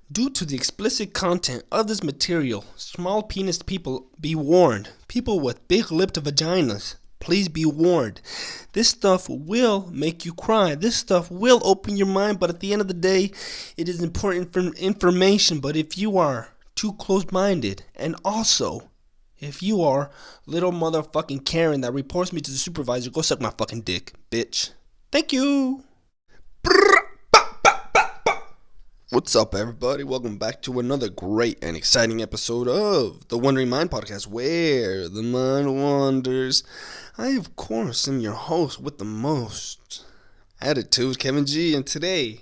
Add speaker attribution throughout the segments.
Speaker 1: Due to the explicit content of this material, small penis people be warned. People with big lipped vaginas, please be warned. This stuff will make you cry. This stuff will open your mind, but at the end of the day, it is important information. But if you are too close-minded, and also, if you are little motherfucking Karen that reports me to the supervisor, go suck my fucking dick, bitch. Thank you. What's up, everybody? Welcome back to another great and exciting episode of the Wandering Mind Podcast, where the mind wanders. I, of course, am your host with the most attitude, Kevin G, and today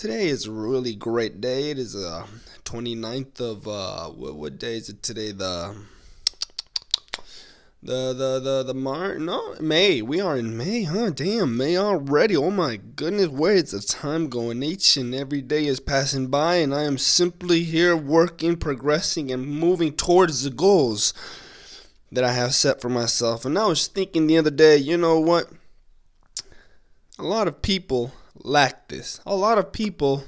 Speaker 1: is a really great day. It is 29th of, what day is it today? May. We are in May, huh? Damn, May already. Oh my goodness, where is the time going? Each and every day is passing by, and I am simply here working, progressing, and moving towards the goals that I have set for myself. And I was thinking the other day, you know what? A lot of people lack this. A lot of people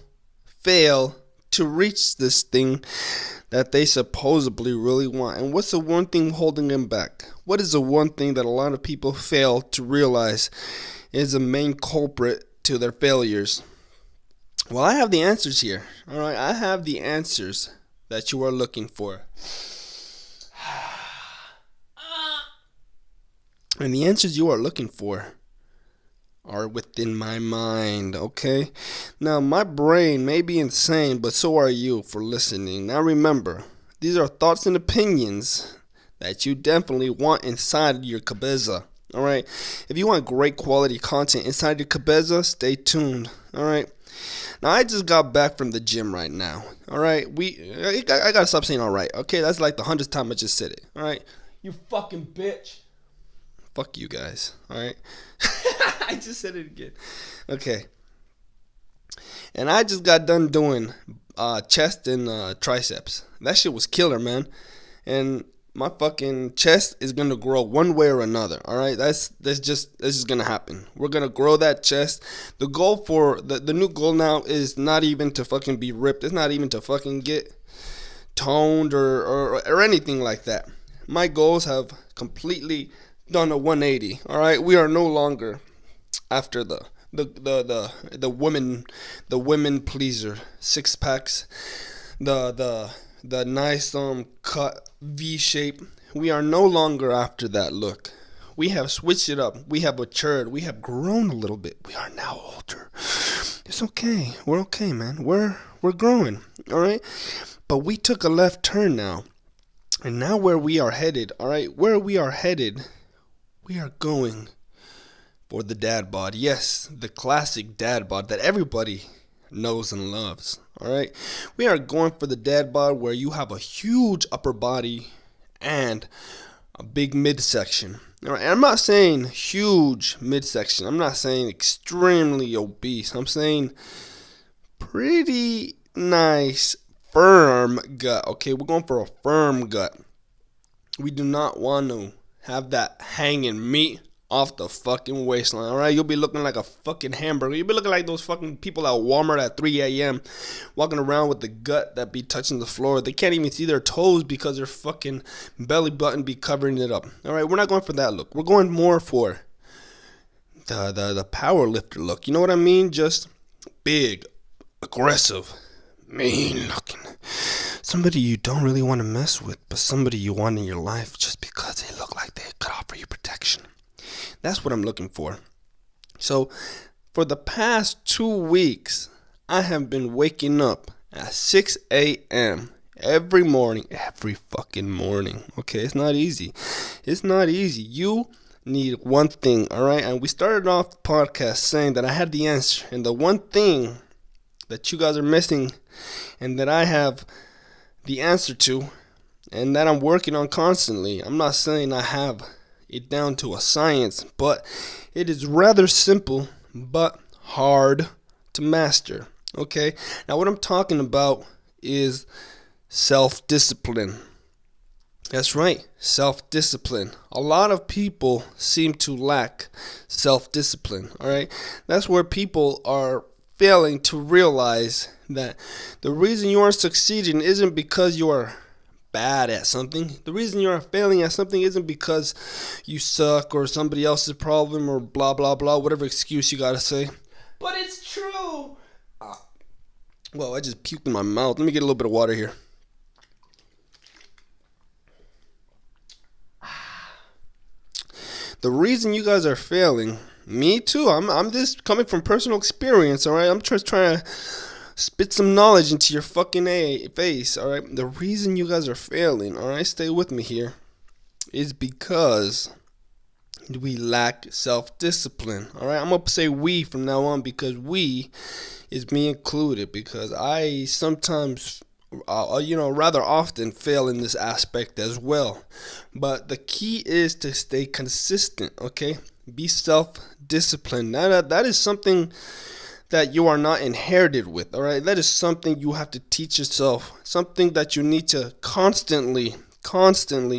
Speaker 1: fail to reach this thing that they supposedly really want. And what's the one thing holding them back? What is the one thing that a lot of people fail to realize is the main culprit to their failures? Well, I have the answers here. All right, I have the answers that you are looking for. And the answers you are looking for are within my mind, okay? Now, my brain may be insane, but so are you for listening. Now, remember, these are thoughts and opinions that you definitely want inside your cabeza, all right? If you want great quality content inside your cabeza, stay tuned, all right? Now, I just got back from the gym right now, all right? I gotta stop saying all right, okay? That's like the 100th time I just said it, all right? You fucking bitch. Fuck you guys, all right? I just said it again. Okay. And I just got done doing chest and triceps. That shit was killer, man. And my fucking chest is gonna grow one way or another. All right, that's just gonna happen. We're gonna grow that chest. The goal for the new goal now is not even to fucking be ripped. It's not even to fucking get toned or anything like that. My goals have completely done a 180. All right, we are no longer after the women pleaser, six packs, the nice cut V shape. We are no longer after that look. We have switched it up. We have matured. We have grown a little bit. We are now older. It's okay. We're okay, man. We're growing. All right. But we took a left turn now, and now where we are headed. All right. Where we are headed, we are going for the dad bod. Yes, the classic dad bod that everybody knows and loves. All right, we are going for the dad bod where you have a huge upper body and a big midsection. All right, and I'm not saying huge midsection. I'm not saying extremely obese. I'm saying pretty nice firm gut. Okay, we're going for a firm gut. We do not want to have that hanging meat off the fucking waistline, alright? You'll be looking like a fucking hamburger. You'll be looking like those fucking people at Walmart at 3 a.m. walking around with the gut that be touching the floor. They can't even see their toes because their fucking belly button be covering it up. Alright, we're not going for that look. We're going more for the power lifter look. You know what I mean? Just big, aggressive, mean looking. Somebody you don't really want to mess with, but somebody you want in your life just because they look like they could offer you protection. That's what I'm looking for. So, for the past 2 weeks, I have been waking up at 6 a.m. every fucking morning. Okay, it's not easy. It's not easy. You need one thing, all right? And we started off the podcast saying that I had the answer. And the one thing that you guys are missing and that I have the answer to and that I'm working on constantly. I'm not saying I have it down to a science, but it is rather simple but hard to master. Okay, now what I'm talking about is self-discipline. That's right, self-discipline. A lot of people seem to lack self-discipline. All right, that's where people are failing to realize that the reason you aren't succeeding isn't because you are bad at something. The reason you are failing at something isn't because you suck or somebody else's problem or blah blah blah, whatever excuse you gotta say. But it's true. Well, I just puked in my mouth. Let me get a little bit of water here. The reason you guys are failing, me too. I'm just coming from personal experience. All right, I'm just trying to spit some knowledge into your fucking face, alright? The reason you guys are failing, alright, stay with me here, is because we lack self-discipline, alright? I'm gonna say we from now on because we is me included, because I sometimes, rather often fail in this aspect as well. But the key is to stay consistent, okay? Be self-disciplined. Now that is something that you are not inherited with, all right? That is something you have to teach yourself, something that you need to constantly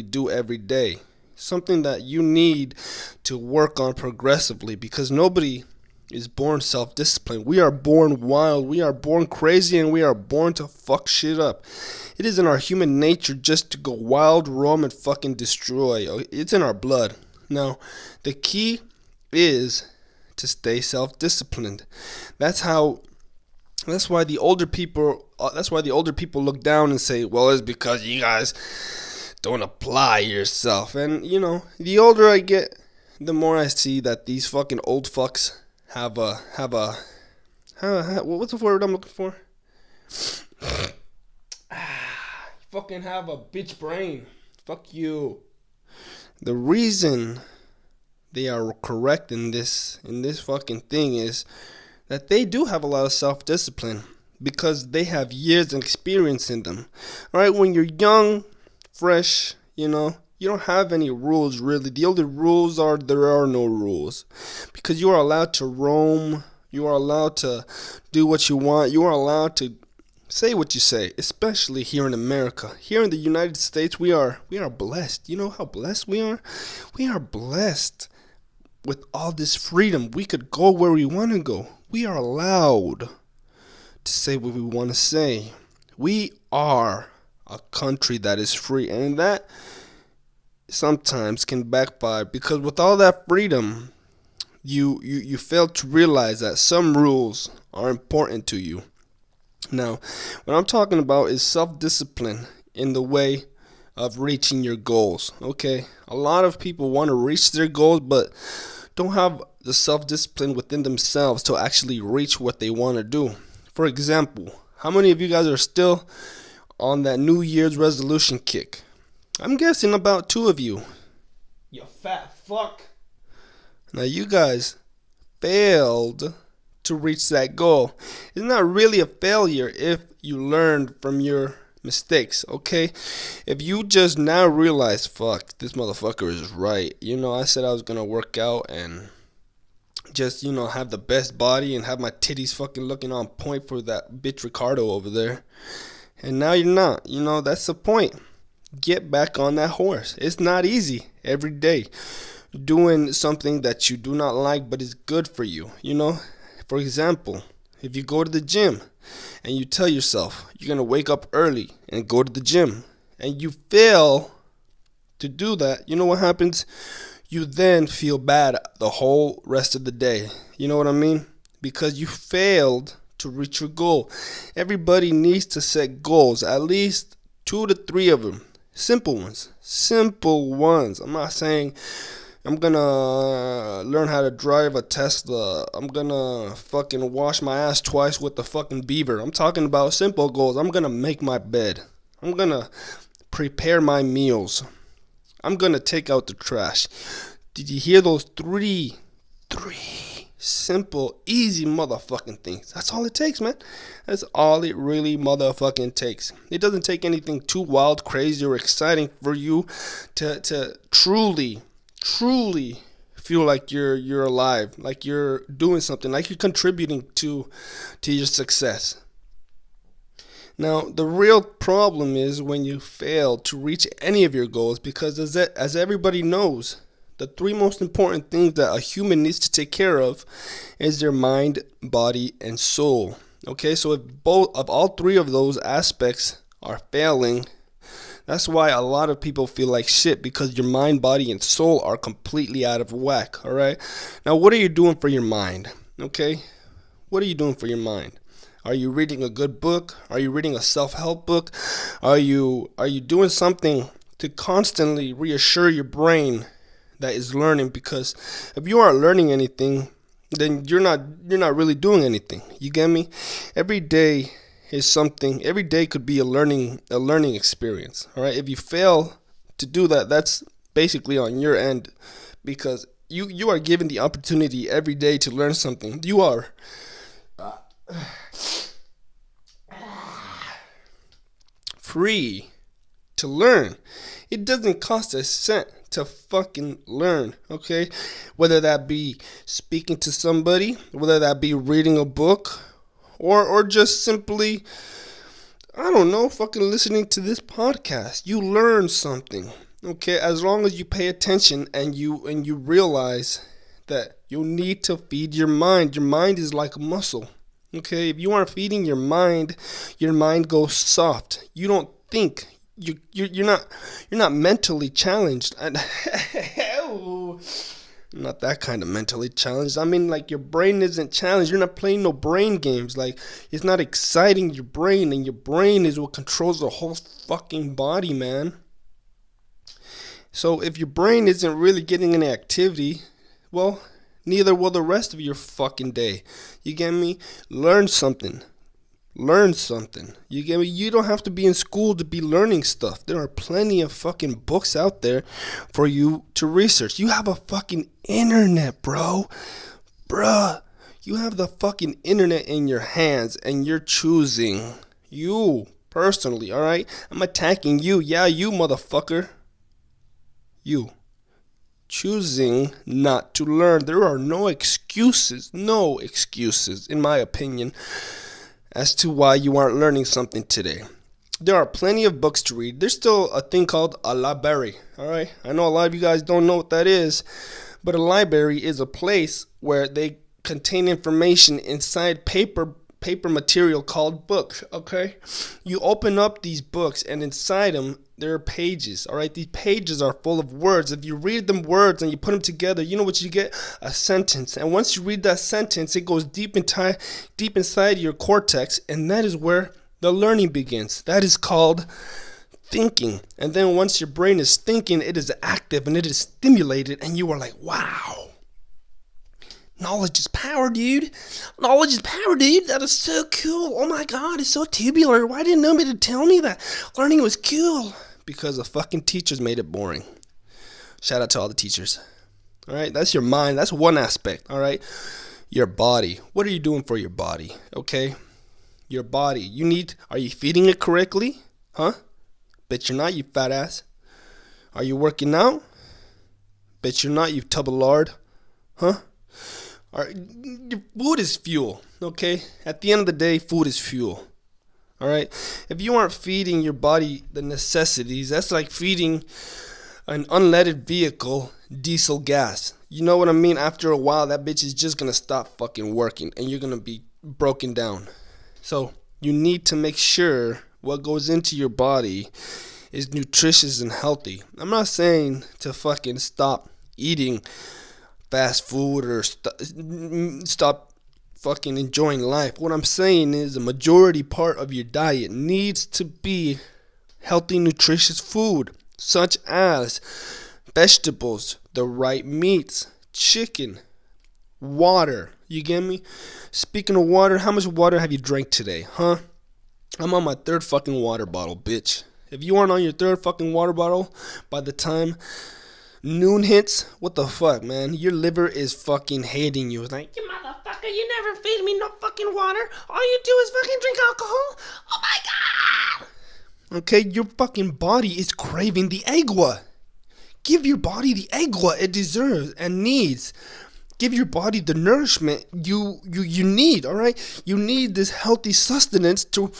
Speaker 1: do every day, something that you need to work on progressively, because nobody is born self-disciplined. We are born wild, we are born crazy, and we are born to fuck shit up. It is in our human nature just to go wild, roam, and fucking destroy. It's in our blood. Now, the key is to stay self-disciplined. That's why the older people look down and say, well, it's because you guys don't apply yourself. And the older I get, the more I see that these fucking old fucks have a what's the word I'm looking for? Fucking have a bitch brain. Fuck you. The reason they are correct in this fucking thing is that they do have a lot of self-discipline because they have years of experience in them. All right, when you're young, fresh, you don't have any rules really. The only rules are there are no rules, because you are allowed to roam, you are allowed to do what you want, you are allowed to say what you say, especially here in America. Here in the United States, we are blessed. You know how blessed we are? We are blessed with all this freedom. We could go where we want to go. We are allowed to say what we want to say. We are a country that is free, and that sometimes can backfire, because with all that freedom, you fail to realize that some rules are important to you. Now, what I'm talking about is self-discipline in the way of reaching your goals. Okay, a lot of people want to reach their goals, but don't have the self-discipline within themselves to actually reach what they want to do. For example, how many of you guys are still on that New Year's resolution kick? I'm guessing about 2 of you. You fat fuck. Now you guys failed to reach that goal. It's not really a failure if you learned from your mistakes, okay? If you just now realize, fuck, this motherfucker is right. I said I was gonna work out and just, have the best body and have my titties fucking looking on point for that bitch Ricardo over there. And now you're not. That's the point. Get back on that horse. It's not easy every day doing something that you do not like but is good for you. For example, if you go to the gym and you tell yourself you're going to wake up early and go to the gym, and you fail to do that, you know what happens? You then feel bad the whole rest of the day. You know what I mean? Because you failed to reach your goal. Everybody needs to set goals, at least 2 to 3 of them. Simple ones. I'm not saying I'm gonna learn how to drive a Tesla. I'm gonna fucking wash my ass twice with the fucking beaver. I'm talking about simple goals. I'm gonna make my bed. I'm gonna prepare my meals. I'm gonna take out the trash. Did you hear those 3 simple, easy motherfucking things? That's all it takes, man. That's all it really motherfucking takes. It doesn't take anything too wild, crazy, or exciting for you to truly feel like you're alive, like you're doing something, like you're contributing to your success. Now, the real problem is when you fail to reach any of your goals, because as everybody knows, The three most important things that a human needs to take care of is their mind, body, and soul. Okay, so if all three of those aspects are failing, that's why a lot of people feel like shit, because your mind, body, and soul are completely out of whack. All right. Now, what are you doing for your mind? Okay, what are you doing for your mind? Are you reading a good book? Are you reading a self-help book? Are you doing something to constantly reassure your brain that is learning? Because if you aren't learning anything, then you're not really doing anything. You get me? Every day is something. Every day could be a learning experience. All right. If you fail to do that, that's basically on your end, because you are given the opportunity every day to learn something. You are free to learn. It doesn't cost a cent to fucking learn, okay? Whether that be speaking to somebody, whether that be reading a book, or just simply, I don't know, fucking listening to this podcast. You learn something, okay? As long as you pay attention and you realize that you need to feed your mind. Your mind is like a muscle. Okay, if you aren't feeding your mind goes soft. You don't think. You're not mentally challenged. I'm not that kind of mentally challenged. I mean, like, your brain isn't challenged. You're not playing no brain games. Like, it's not exciting your brain, and your brain is what controls the whole fucking body, man. So if your brain isn't really getting any activity, well, neither will the rest of your fucking day. You get me? Learn something. Learn something. You get me? You don't have to be in school to be learning stuff. There are plenty of fucking books out there for you to research. You have a fucking internet, bro. Bruh. You have the fucking internet in your hands, and you're choosing. You, personally, alright? I'm attacking you. Yeah, you, motherfucker. You. Choosing not to learn. There are no excuses, in my opinion, as to why you aren't learning something today. There are plenty of books to read. There's still a thing called a library, all right? I know a lot of you guys don't know what that is, but a library is a place where they contain information inside paper material called books, okay? You open up these books, and inside them, there are pages, all right? These pages are full of words. If you read them words and you put them together, you know what you get? A sentence. And once you read that sentence, it goes deep inside your cortex, and that is where the learning begins. That is called thinking. And then once your brain is thinking, it is active and it is stimulated, and you are like, wow. Knowledge is power, dude. Knowledge is power, dude. That is so cool. Oh my god, it's so tubular. Why didn't nobody tell me that learning was cool? Because the fucking teachers made it boring. Shout out to all the teachers. All right, that's your mind. That's one aspect. All right, your body. What are you doing for your body? Okay, your body. Are you feeding it correctly? Huh? Bet you're not, you fat ass. Are you working out? Bet you're not, you tub of lard. Huh? Your food is fuel, okay? At the end of the day, food is fuel, all right? If you aren't feeding your body the necessities, that's like feeding an unleaded vehicle diesel gas. You know what I mean? After a while, that bitch is just going to stop fucking working, and you're going to be broken down. So you need to make sure what goes into your body is nutritious and healthy. I'm not saying to fucking stop eating fast food or stop fucking enjoying life. What I'm saying is a majority part of your diet needs to be healthy, nutritious food, such as vegetables, the right meats, chicken, water. You get me? Speaking of water, how much water have you drank today, huh? I'm on my third fucking water bottle, bitch. If you aren't on your third fucking water bottle by the time noon hits, what the fuck, man? Your liver is fucking hating you. It's like, you motherfucker, you never feed me no fucking water. All you do is fucking drink alcohol. Oh my god. Okay, your fucking body is craving the agua. Give your body the agua it deserves and needs. Give your body the nourishment you need, all right? You need this healthy sustenance to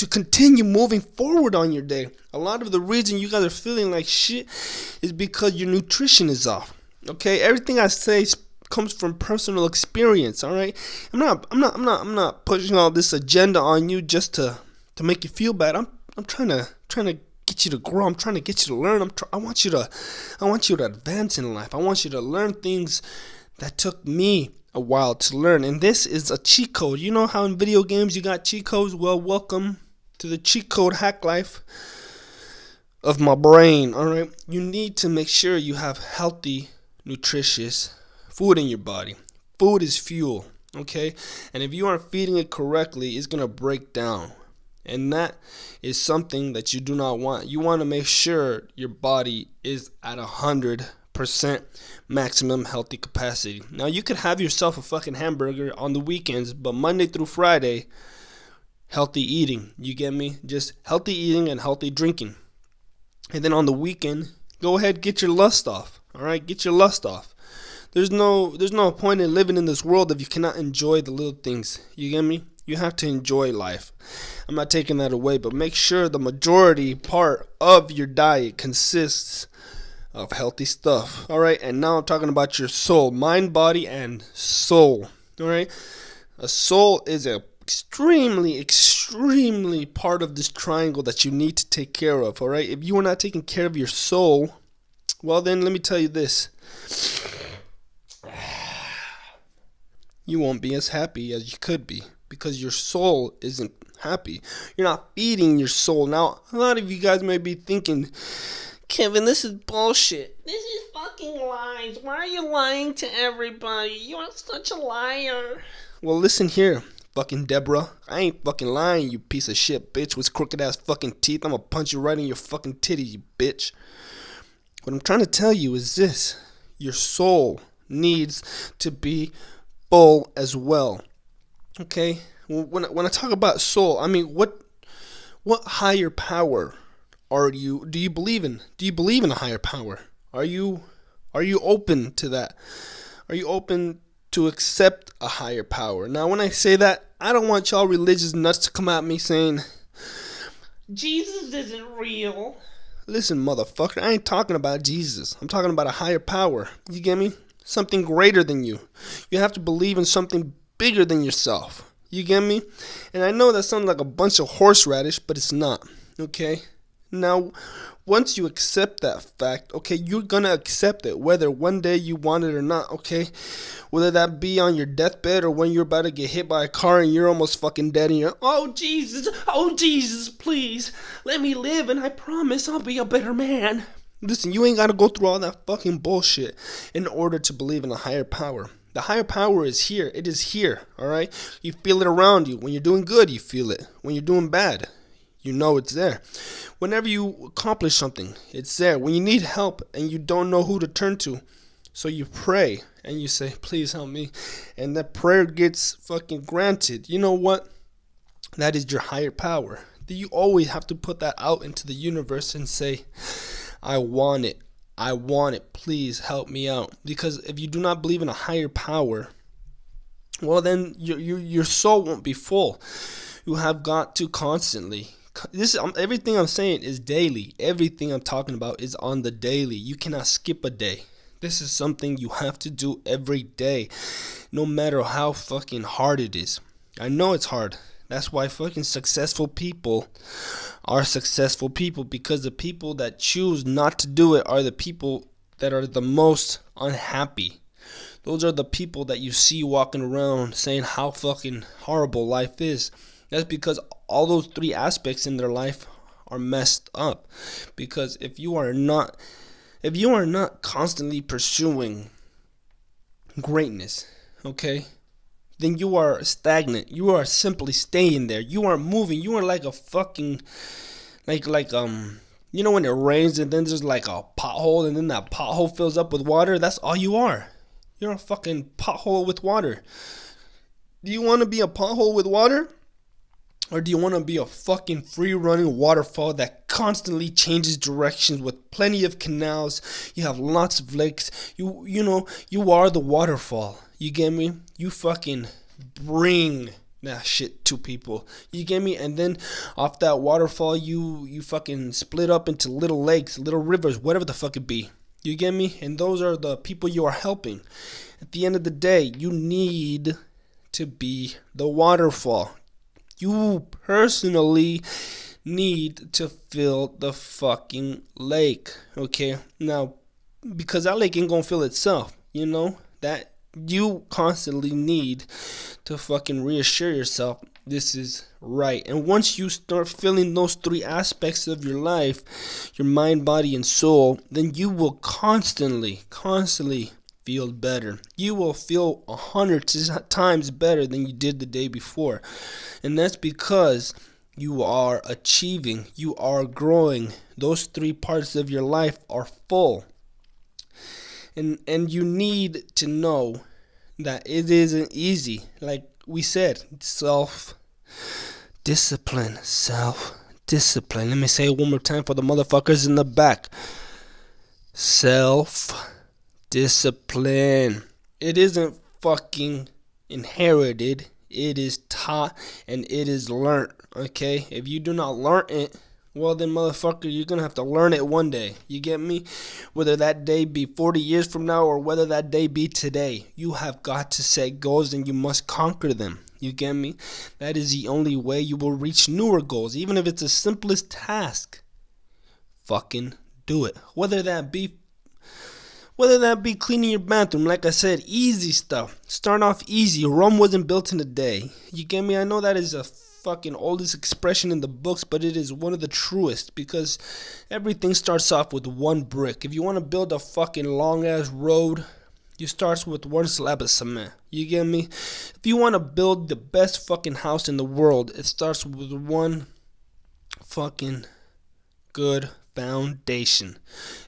Speaker 1: continue moving forward on your day. A lot of the reason you guys are feeling like shit is because your nutrition is off. Okay, everything I say comes from personal experience. All right, I'm not pushing all this agenda on you just to make you feel bad. I'm trying to get you to grow. I'm trying to get you to learn. I want you to advance in life. I want you to learn things that took me a while to learn. And this is a cheat code. You know how in video games you got cheat codes? Well, welcome to the cheat code hack life of my brain. All right, you need to make sure you have healthy, nutritious food in your body. Food is fuel, okay? And if you aren't feeding it correctly, it's going to break down. And that is something that you do not want. You want to make sure your body is at 100% maximum healthy capacity. Now, you could have yourself a fucking hamburger on the weekends, but Monday through Friday, healthy eating. You get me? Just healthy eating and healthy drinking. And then on the weekend, go ahead, get your lust off. All right, get your lust off. There's no point in living in this world if you cannot enjoy the little things. You get me? You have to enjoy life. I'm not taking that away, but make sure the majority part of your diet consists of healthy stuff. All right, and now I'm talking about your soul, mind, body, and soul. All right, a soul is a extremely part of this triangle that you need to take care of. All right, if you are not taking care of your soul, well then let me tell you this, you won't be as happy as you could be, because your soul isn't happy. You're not feeding your soul. Now, a lot of you guys may be thinking, Kevin, this is bullshit. This is fucking lies. Why are you lying to everybody? You are such a liar. Well, listen here, fucking Deborah. I ain't fucking lying, you piece of shit bitch with crooked ass fucking teeth. I'm gonna punch you right in your fucking titty, you bitch. What I'm trying to tell you is this. Your soul needs to be full as well. Okay? When I talk about soul, I mean, what higher power do you believe in? Do you believe in a higher power? Are you open to that? Are you open to accept a higher power? Now, when I say that, I don't want y'all religious nuts to come at me saying, Jesus isn't real. Listen, motherfucker, I ain't talking about Jesus. I'm talking about a higher power. You get me? Something greater than you. You have to believe in something bigger than yourself. You get me? And I know that sounds like a bunch of horseradish, but it's not. Okay? Now, once you accept that fact, okay, you're gonna accept it, whether one day you want it or not, okay? Whether that be on your deathbed or when you're about to get hit by a car and you're almost fucking dead and you're, oh Jesus, please, let me live and I promise I'll be a better man. Listen, you ain't gotta go through all that fucking bullshit in order to believe in a higher power. The higher power is here. It is here, alright? You feel it around you. When you're doing good, you feel it. When you're doing bad, you know it's there. Whenever you accomplish something, it's there. When you need help and you don't know who to turn to, so you pray and you say, please help me. And that prayer gets fucking granted. You know what? That is your higher power. You always have to put that out into the universe and say, I want it. I want it. Please help me out. Because if you do not believe in a higher power, well, then your soul won't be full. You have got to constantly. Everything I'm saying is daily. Everything I'm talking about is on the daily. You cannot skip a day. This is something you have to do every day, no matter how fucking hard it is. I know it's hard. That's why fucking successful people are successful people, because the people that choose not to do it are the people that are the most unhappy. Those are the people that you see walking around saying how fucking horrible life is. That's because all those three aspects in their life are messed up. Because if you are not constantly pursuing greatness, okay, then you are stagnant. You are simply staying there. You are moving. You are like a fucking you know when it rains and then there's like a pothole and then that pothole fills up with water? That's all you are. You're a fucking pothole with water. Do you want to be a pothole with water? Or do you want to be a fucking free-running waterfall that constantly changes directions with plenty of canals? You have lots of lakes. You know, you are the waterfall. You get me? You fucking bring that shit to people. You get me? And then off that waterfall, you fucking split up into little lakes, little rivers, whatever the fuck it be. You get me? And those are the people you are helping. At the end of the day, you need to be the waterfall. You personally need to fill the fucking lake. Okay? Now, because that lake ain't gonna fill itself, that you constantly need to fucking reassure yourself this is right. And once you start filling those three aspects of your life, your mind, body, and soul, then you will constantly feel better. You will feel 100 times better than you did the day before. And that's because you are achieving, you are growing. Those three parts of your life are full. And you need to know that it isn't easy. Like we said, self-discipline. Let me say it one more time for the motherfuckers in the back. Self-discipline. It isn't fucking inherited. It is taught and it is learned. Okay? If you do not learn it, well then, motherfucker, you're gonna have to learn it one day. You get me? Whether that day be 40 years from now or whether that day be today, you have got to set goals and you must conquer them. You get me? That is the only way you will reach newer goals. Even if it's the simplest task, fucking do it. Whether that be cleaning your bathroom, like I said, easy stuff. Start off easy. Rome wasn't built in a day. You get me? I know that is a fucking oldest expression in the books, but it is one of the truest, because everything starts off with one brick. If you want to build a fucking long ass road, you start with one slab of cement. You get me? If you want to build the best fucking house in the world, it starts with one fucking good foundation.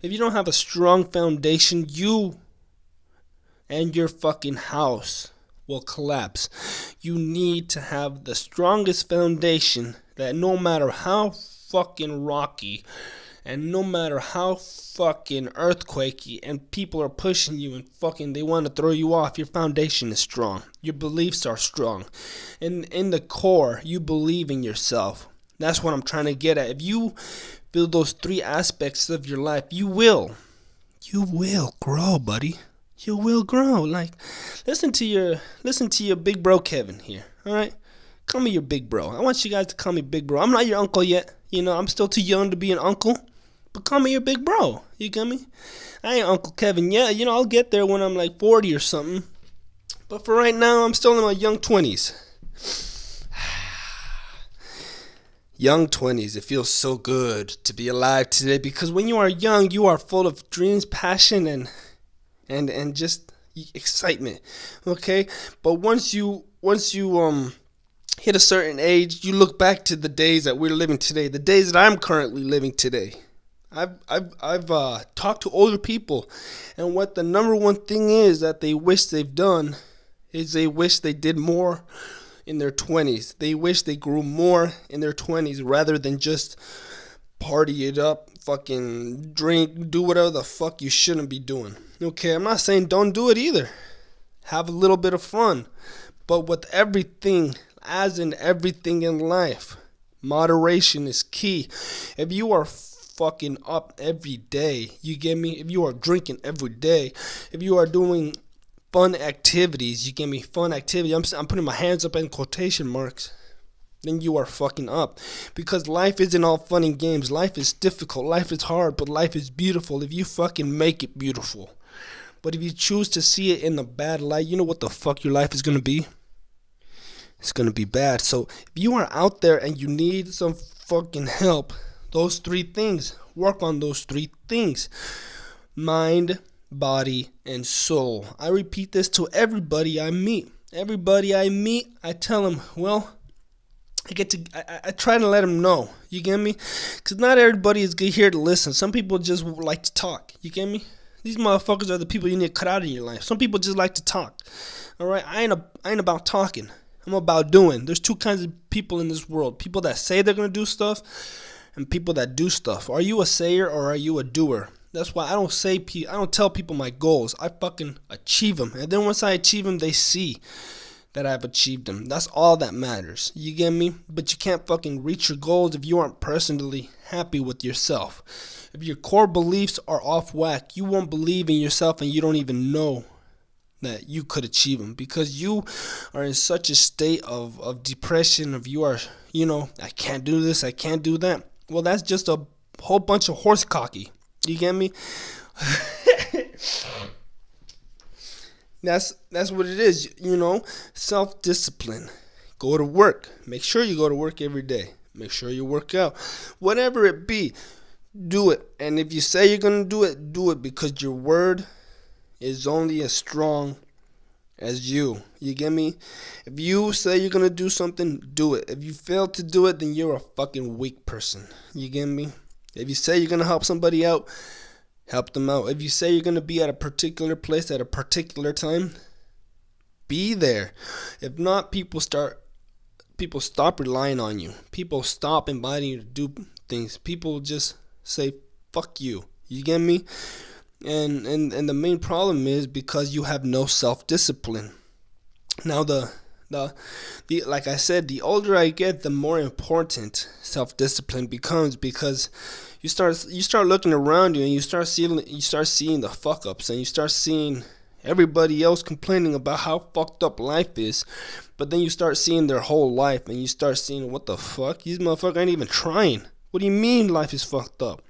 Speaker 1: If you don't have a strong foundation, you and your fucking house will collapse. You need to have the strongest foundation, that no matter how fucking rocky and no matter how fucking earthquakey and people are pushing you and fucking they want to throw you off, your foundation is strong. Your beliefs are strong. And in the core, you believe in yourself. That's what I'm trying to get at. If you build those three aspects of your life, you will grow, buddy. You will grow. Like, listen to your big bro Kevin here. All right, call me your big bro. I want you guys to call me big bro. I'm not your uncle yet. I'm still too young to be an uncle. But call me your big bro. You get me? I ain't Uncle Kevin yet. I'll get there when I'm like 40 or something. But for right now, I'm still in my young 20s. Young 20s, it feels so good to be alive today, because when you are young, you are full of dreams, passion, and just excitement. Okay? But once you hit a certain age, you look back to the days that we're living today, the days that I'm currently living today. I've talked to older people, and what the number one thing is that they wish they've done is they wish they did more in their 20s. They wish they grew more in their 20s rather than just party it up, fucking drink, do whatever the fuck you shouldn't be doing. Okay, I'm not saying don't do it either. Have a little bit of fun. But with everything, as in everything in life, moderation is key. If you are fucking up every day, you get me? If you are drinking every day, if you are doing fun activities, you get me? Fun activity, I'm putting my hands up in quotation marks, then you are fucking up. Because life isn't all fun and games. Life is difficult, life is hard, but life is beautiful if you fucking make it beautiful. But if you choose to see it in a bad light, you know what the fuck your life is gonna be? It's gonna be bad. So if you are out there and you need some fucking help, those three things, work on those three things: mind, body, and soul. I repeat this to everybody I meet. I tell them, well, I try to let them know. You get me? Because not everybody is here to listen. Some people just like to talk. You get me? These motherfuckers are the people you need to cut out of your life. Some people just like to talk. All right? I ain't about talking. I'm about doing. There's two kinds of people in this world: people that say they're gonna do stuff, and people that do stuff. Are you a sayer or are you a doer? That's why I don't tell people my goals. I fucking achieve them, and then once I achieve them, they see that I've achieved them. That's all that matters. You get me? But you can't fucking reach your goals if you aren't personally happy with yourself. If your core beliefs are off whack, you won't believe in yourself and you don't even know that you could achieve them because you are in such a state of depression, of you are, I can't do this, I can't do that. Well, that's just a whole bunch of horse cocky. You get me? That's what it is, self-discipline. Go to work. Make sure you go to work every day. Make sure you work out. Whatever it be, do it. And if you say you're going to do it because your word is only as strong as you. You get me? If you say you're going to do something, do it. If you fail to do it, then you're a fucking weak person. You get me? If you say you're going to help somebody out, help them out. If you say you're going to be at a particular place at a particular time, be there. If not, people stop relying on you. People stop inviting you to do things. People just say, fuck you. You get me? And the main problem is because you have no self-discipline. Now, the like I said, the older I get, the more important self-discipline becomes because you start looking around you and you start seeing the fuck ups and you start seeing everybody else complaining about how fucked up life is, but then you start seeing their whole life and you start seeing, what the fuck, these motherfuckers ain't even trying. What do you mean life is fucked up?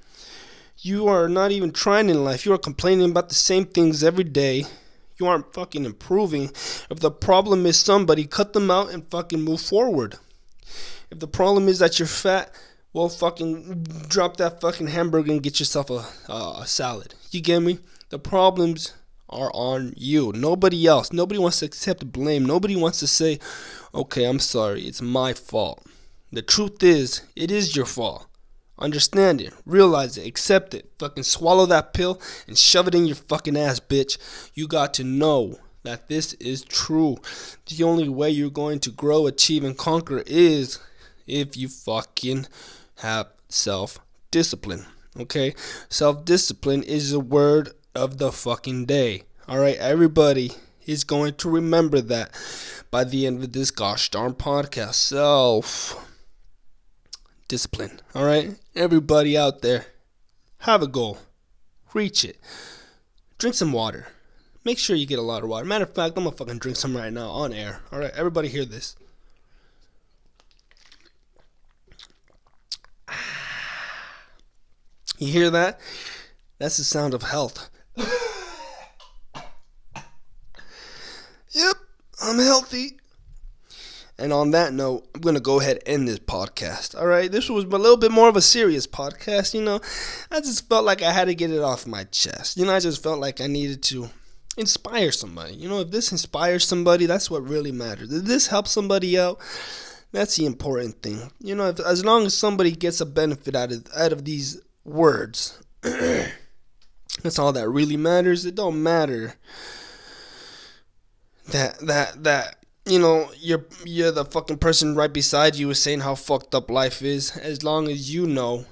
Speaker 1: You are not even trying in life. You are complaining about the same things every day. You aren't fucking improving. If the problem is somebody, cut them out and fucking move forward. If the problem is that you're fat, well, fucking drop that fucking hamburger and get yourself a salad. You get me? The problems are on you. Nobody else. Nobody wants to accept blame. Nobody wants to say, okay, I'm sorry, it's my fault. The truth is, it is your fault. Understand it, realize it, accept it, fucking swallow that pill and shove it in your fucking ass, bitch. You got to know that this is true. The only way you're going to grow, achieve, and conquer is if you fucking have self-discipline, okay? Self-discipline is the word of the fucking day, alright? Everybody is going to remember that by the end of this gosh darn podcast. Self-discipline, alright? Everybody out there, have a goal. Reach it. Drink some water. Make sure you get a lot of water. Matter of fact, I'm gonna fucking drink some right now on air. Alright, everybody hear this. You hear that? That's the sound of health. Yep, I'm healthy. And on that note, I'm going to go ahead and end this podcast. All right, this was a little bit more of a serious podcast, I just felt like I had to get it off my chest. I just felt like I needed to inspire somebody. If this inspires somebody, that's what really matters. If this helps somebody out, that's the important thing. As long as somebody gets a benefit out of these words, that's all that really matters. It don't matter that you're the fucking person right beside you is saying how fucked up life is. As long as you know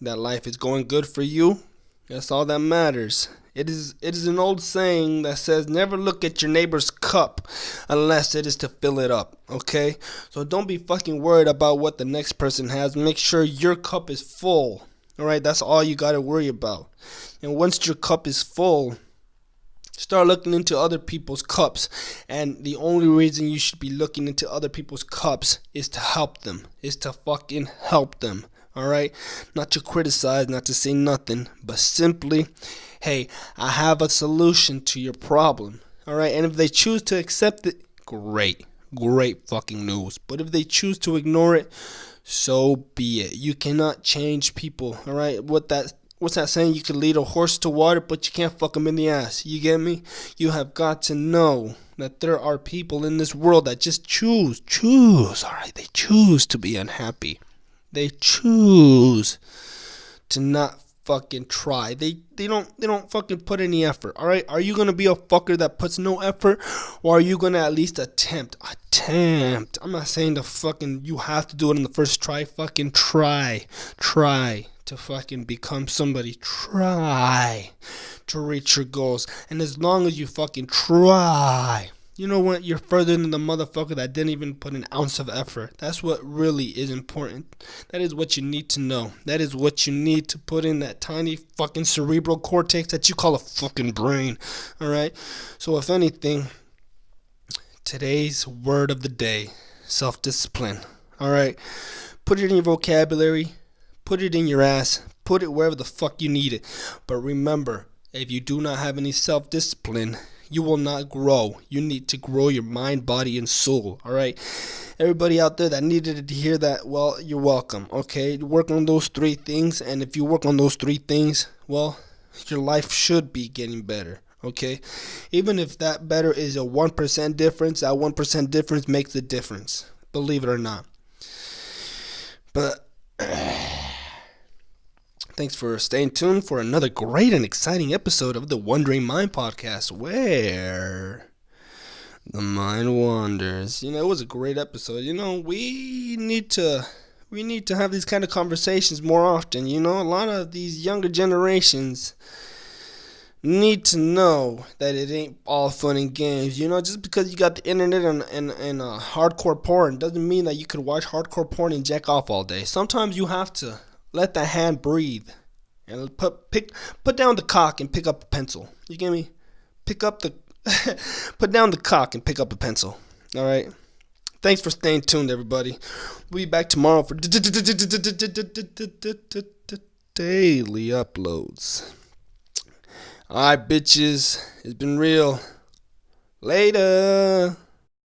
Speaker 1: that life is going good for you, that's all that matters. It is an old saying that says, never look at your neighbor's cup unless it is to fill it up, okay? So don't be fucking worried about what the next person has. Make sure your cup is full, alright? That's all you gotta worry about. And once your cup is full, start looking into other people's cups. And the only reason you should be looking into other people's cups is to help them. Is to fucking help them. Alright? Not to criticize, not to say nothing. But simply, hey, I have a solution to your problem. Alright? And if they choose to accept it, great. Great fucking news. But if they choose to ignore it, so be it. You cannot change people. Alright? What's that saying? You can lead a horse to water, but you can't fuck him in the ass. You get me? You have got to know that there are people in this world that just choose, alright? They choose to be unhappy. They choose to not fucking try. They don't fucking put any effort, alright? Are you gonna be a fucker that puts no effort, or are you gonna at least attempt? I'm not saying you have to do it in the first try. Fucking try to fucking become somebody. Try to reach your goals. And as long as you fucking try, You know what? You're further than the motherfucker that didn't even put an ounce of effort. That's what really is important. That is what you need to know. That is what you need to put in that tiny fucking cerebral cortex that you call a fucking brain. Alright? So, if anything, today's word of the day, self-discipline. Alright? Put it in your vocabulary. Put it in your ass. Put it wherever the fuck you need it. But remember, if you do not have any self-discipline, you will not grow. You need to grow your mind, body, and soul. Alright? Everybody out there that needed to hear that, well, you're welcome. Okay? Work on those 3 things. And if you work on those 3 things, well, your life should be getting better. Okay? Even if that better is a 1% difference, that 1% difference makes a difference. Believe it or not. But thanks for staying tuned for another great and exciting episode of the Wandering Mind Podcast, where the mind wanders. You know, it was a great episode. You know, we need to have these kind of conversations more often. You know, a lot of these younger generations need to know that it ain't all fun and games. You know, just because you got the internet and hardcore porn doesn't mean that you could watch hardcore porn and jack off all day. Sometimes you have to let the hand breathe and put down the cock and pick up a pencil. You get me? Put down the cock and pick up a pencil. All right. Thanks for staying tuned, everybody. We'll be back tomorrow for daily uploads. All right, bitches. It's been real. Later.